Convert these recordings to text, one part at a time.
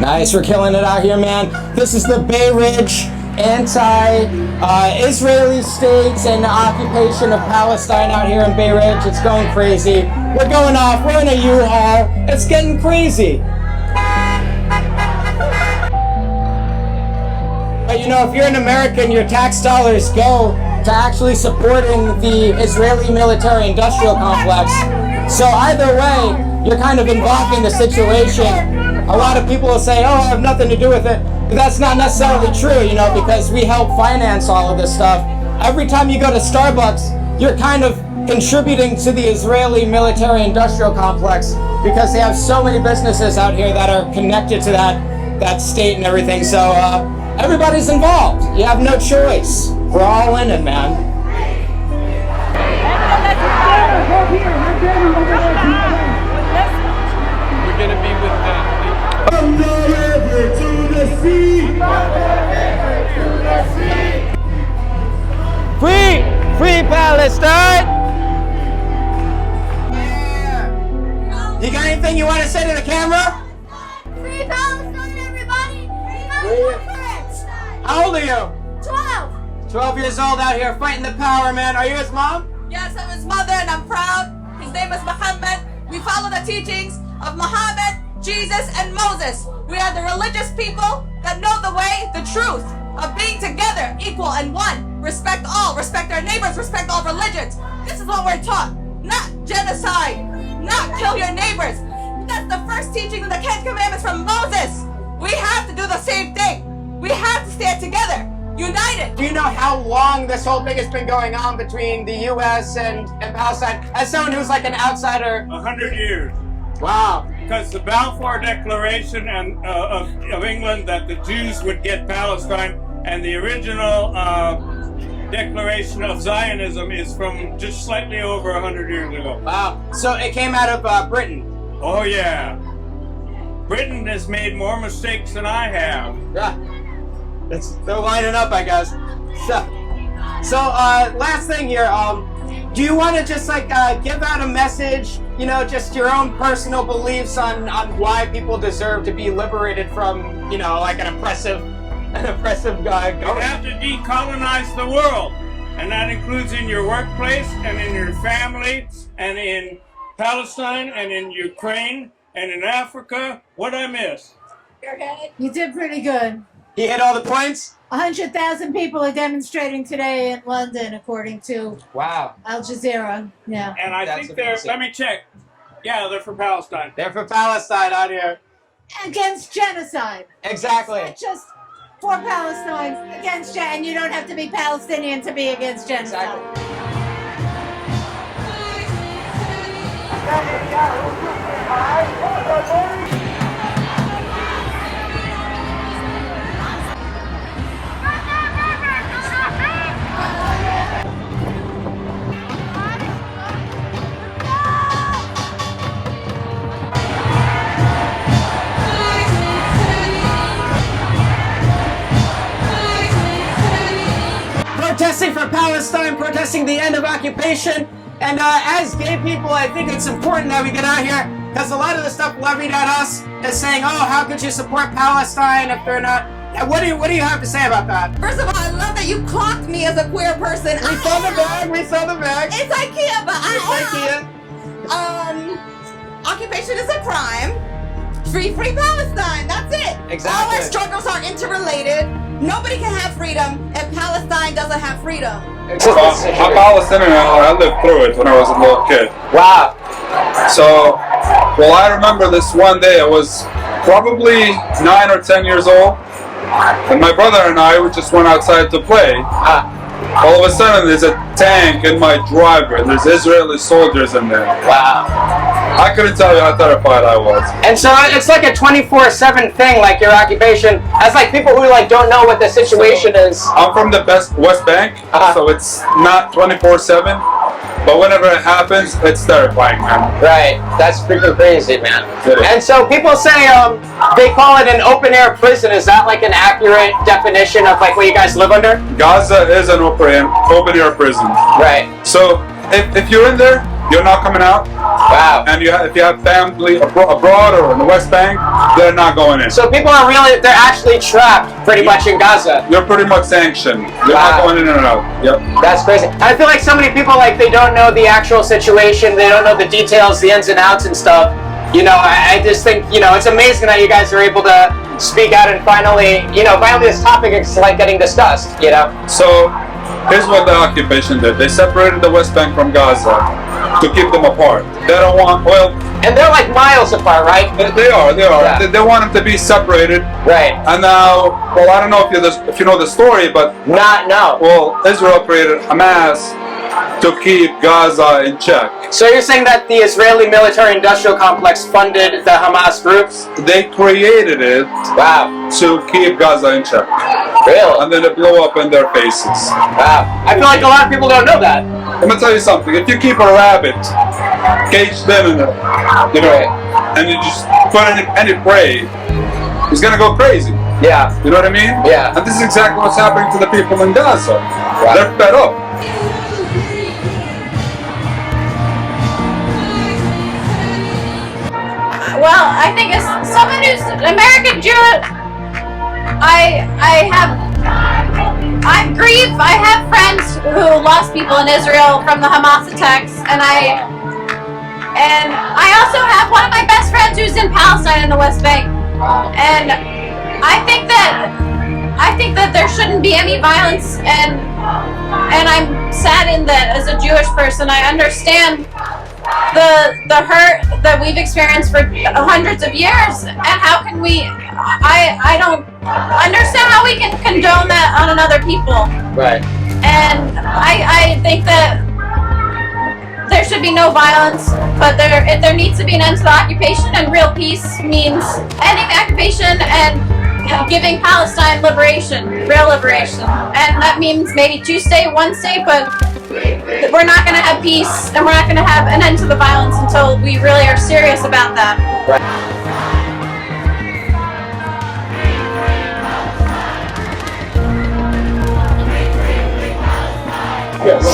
Nice, we're killing it out here, man. This is the Bay Ridge anti-Israeli states and the occupation of Palestine out here in Bay Ridge. It's going crazy. We're going off. We're in a U-Haul. It's getting crazy. But you know, if you're an American, your tax dollars go to actually supporting the Israeli military-industrial complex. So either way, you're kind of involved in the situation. A lot of people will say, oh, I have nothing to do with it. But that's not necessarily true, you know, because we help finance all of this stuff. Every time you go to Starbucks, you're kind of contributing to the Israeli military-industrial complex because they have so many businesses out here that are connected to that state and everything. So everybody's involved. You have no choice. We're all in it, man. We're gonna be with From the river to the sea. Free Palestine! You got anything you want to say to the camera? Free Palestine, everybody! Free Palestine! How old are you? 12! 12 years old out here fighting the power, man. Are you his mom? Yes, I'm his mother and I'm proud. His name is Muhammad. We follow the teachings of Muhammad, Jesus, and Moses. We are the religious people that know the way, the truth of being together, equal and one. Respect all, respect our neighbors, respect all religions. This is what we're taught. Not genocide, not kill your neighbors. That's the first teaching of the 10 Commandments from Moses. We have to do the same thing. We have to stand together, united. Do you know how long this whole thing has been going on between the U.S. and Palestine? As someone who's like an outsider. 100 years. Wow. Because the Balfour Declaration of England that the Jews would get Palestine, and the original Declaration of Zionism is from just slightly over 100 years ago. Wow. So it came out of Britain. Oh yeah. Britain has made more mistakes than I have. Yeah. They're lining up, I guess. So last thing here, do you want to just like give out a message, you know, just your own personal beliefs on why people deserve to be liberated from, you know, like an oppressive guy? We have to decolonize the world, and that includes in your workplace and in your family and in Palestine and in Ukraine and in Africa. What'd I miss? You did pretty good. He hit all the points? 100,000 people are demonstrating today in London, according to Wow. Al Jazeera. Yeah. And I think they're, let me check. Yeah, they're for Palestine. They're for Palestine out here. Against genocide. Exactly. It's not just for Palestine, against genocide. And you don't have to be Palestinian to be against genocide. Protesting for Palestine, protesting the end of occupation, and as gay people, I think it's important that we get out here because a lot of the stuff levied at us is saying, "Oh, how could you support Palestine if they're not?" What do you have to say about that? First of all, I love that you clocked me as a queer person. We saw the bag. We saw the bag. It's IKEA, but IKEA. Occupation is a crime. Free Palestine. That's it. Exactly. All our struggles are interrelated. Nobody can have freedom if Palestine doesn't have freedom. I'm Palestinian. I lived through it when I was a little kid. Wow. So, well, I remember this one day. I was probably 9 or 10 years old, and my brother and I we just went outside to play. All of a sudden, there's a tank in my driveway. There's Israeli soldiers in there. Wow. I couldn't tell you how terrified I was. And so it's like a 24/7 thing, like your occupation. As like people who like don't know what the situation is. I'm from the West Bank, so it's not 24/7. But whenever it happens, it's terrifying, man. Right. That's freaking crazy, man. It is. And so people say they call it an open air prison. Is that like an accurate definition of like what you guys live under? Gaza is an open air prison. Right. So if you're in there, you're not coming out. Wow. And if you have family abroad or in the West Bank, they're not going in. So people are they're actually trapped pretty much in Gaza. You're pretty much sanctioned. You're not going in and out. Yep. That's crazy. And I feel like so many people, like, they don't know the actual situation, they don't know the details, the ins and outs and stuff. You know, I just think, you know, it's amazing that you guys are able to speak out and finally this topic is like getting discussed, you know? So, here's what the occupation did. They separated the West Bank from Gaza to keep them apart. They don't want oil. And they're like miles apart, right? They are. Yeah. They want them to be separated. Right. And now, well, I don't know if you know the story, but No. well, Israel created Hamas to keep Gaza in check. So you're saying that the Israeli military-industrial complex funded the Hamas groups? They created it Wow. to keep Gaza in check. Really? And then it blew up in their faces. Wow. I feel like a lot of people don't know that. Let me tell you something. If you keep a rabbit caged in it, and you just put any prey, he's gonna go crazy. Yeah. You know what I mean? Yeah. And this is exactly what's happening to the people in Gaza. Wow. They're fed up. Well, I think as someone who's American Jewish, I grieve. I have friends who lost people in Israel from the Hamas attacks, and I also have one of my best friends who's in Palestine in the West Bank, and I think that there shouldn't be any violence, and I'm saddened that as a Jewish person I understand the hurt that we've experienced for hundreds of years, and how can we? I don't understand how we can condone that on another people. Right. And I think that there should be no violence, but there needs to be an end to the occupation, and real peace means ending the occupation and giving Palestine liberation, real liberation. And that means maybe 2 state, 1 state, but we're not going to have peace, and we're not going to have an end to the violence until we really are serious about that.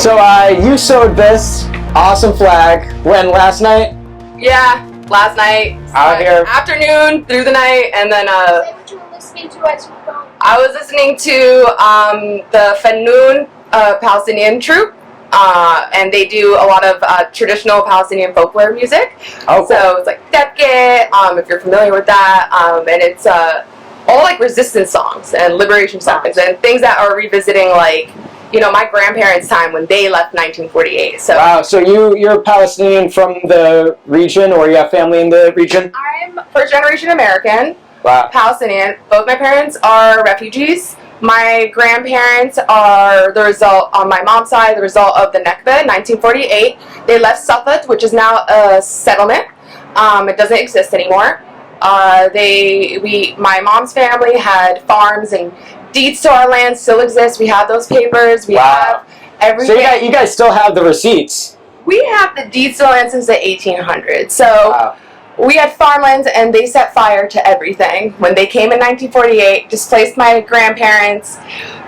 So you sewed this awesome flag when last night? Yeah, last night. Out here. Afternoon through the night, and then What you were listening to as you were going? I was listening to the Fanoon Palestinian troupe, and they do a lot of traditional Palestinian folklore music. Oh, cool. So it's like Debke, if you're familiar with that, and it's all like resistance songs and liberation songs and things that are revisiting like, you know, my grandparents' time when they left 1948. So Wow, so you're Palestinian from the region, or you have family in the region? I'm first generation American. Wow. Palestinian. Both my parents are refugees. My grandparents are the result, on my mom's side, the result of the Nakba in 1948. They left Safed, which is now a settlement. It doesn't exist anymore. My mom's family had farms, and deeds to our land still exist. We have those papers. We have everything. So you guys still have the receipts? We have the deeds to the land since the 1800s. So we had farmlands, and they set fire to everything. When they came in 1948, displaced my grandparents,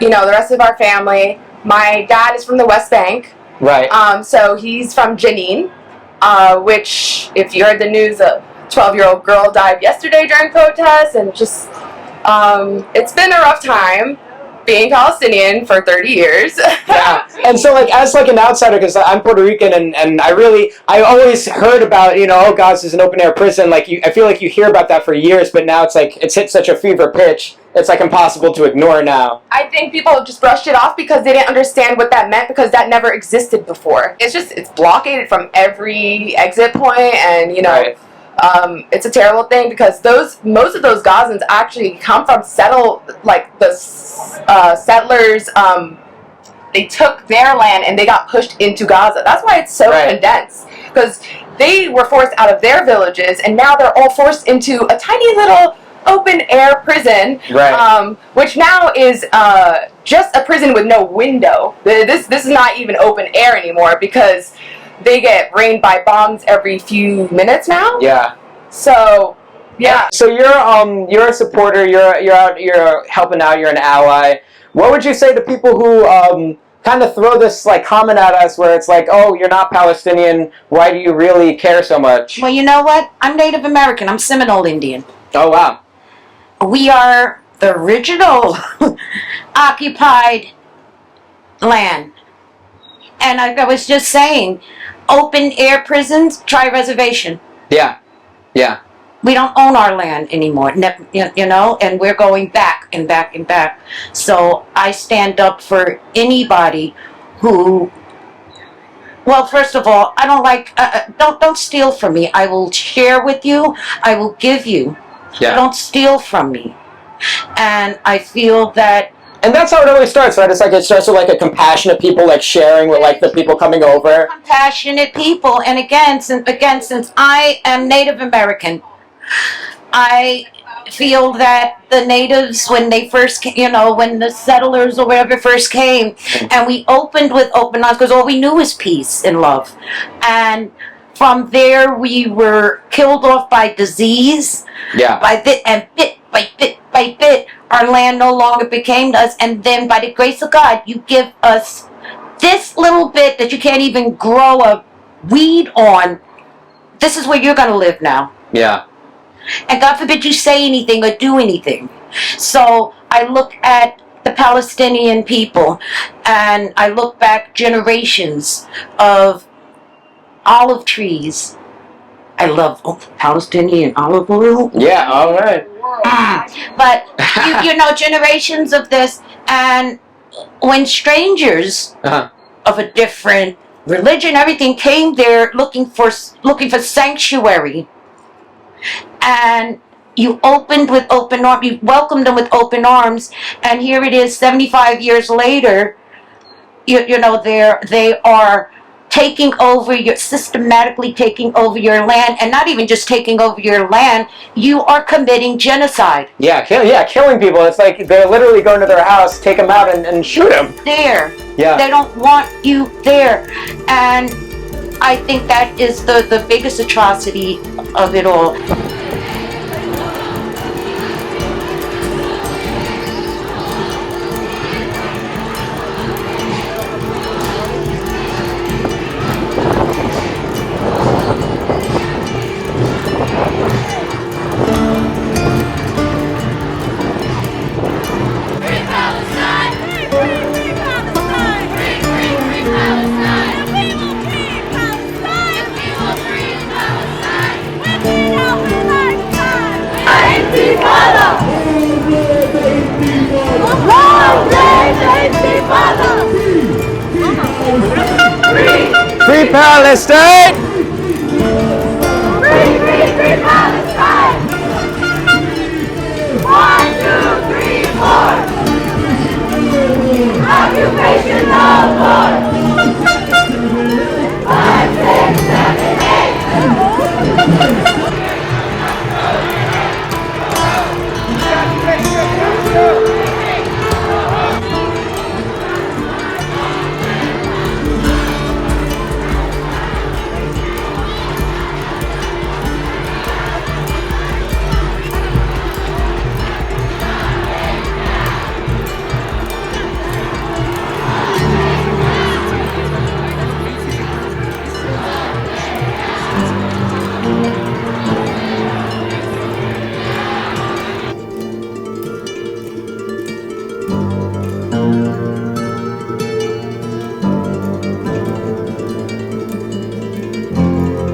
you know, the rest of our family. My dad is from the West Bank. Right. So he's from Jenin, which, if you heard the news, a 12-year-old girl died yesterday during protests, and just, it's been a rough time being Palestinian for 30 years. Yeah. And so, like, as like an outsider, because I'm Puerto Rican, and I always heard about, you know, oh, Gaza is an open-air prison. Like, I feel like you hear about that for years, but now it's like, it's hit such a fever pitch, it's like impossible to ignore now. I think people just brushed it off because they didn't understand what that meant, because that never existed before. It's blockaded from every exit point, and, you know, Right. It's a terrible thing, because most of those Gazans actually come from the settlers. They took their land and they got pushed into Gaza. That's why it's so condensed, because they were forced out of their villages, and now they're all forced into a tiny little open air prison, which now is just a prison with no window. This is not even open air anymore, because they get rained by bombs every few minutes now. Yeah. So, yeah. So you're a supporter. You're out. You're helping out. You're an ally. What would you say to people who kind of throw this like comment at us where it's like, oh, you're not Palestinian. Why do you really care so much? Well, you know what? I'm Native American. I'm Seminole Indian. Oh, wow. We are the original occupied land. And like I was just saying, open air prisons, try reservation. Yeah. Yeah. We don't own our land anymore, you know, and we're going back and back and back. So I stand up for anybody who, well, first of all, I don't like, don't steal from me. I will share with you. I will give you. Yeah. Don't steal from me. And I feel that. And that's how it always starts, right? It's like it starts with like a compassionate people like sharing with like the people coming over. Compassionate people, and again, since I am Native American, I feel that the natives, when they first came, you know, when the settlers or whatever first came, and we opened with open arms, because all we knew was peace and love, and from there we were killed off by disease, by bit by bit by bit. Our land no longer became us, and then by the grace of God, you give us this little bit that you can't even grow a weed on. This is where you're going to live now. Yeah. And God forbid you say anything or do anything. So I look at the Palestinian people, and I look back generations of olive trees. I love Palestinian olive oil. Yeah, all right. But, you know, generations of this, and when strangers of a different religion, everything came there looking for sanctuary, and you opened with open arms, you welcomed them with open arms, and here it is 75 years later, you know, they are taking over systematically taking over your land, and not even just taking over your land, you are committing genocide. Yeah, killing people. It's like they're literally going to their house, take them out, and shoot them. There. Yeah. They don't want you there. And I think that is the biggest atrocity of it all. 'Free Palestine! Free Palestine! 1, 2, 3, 4! Occupation!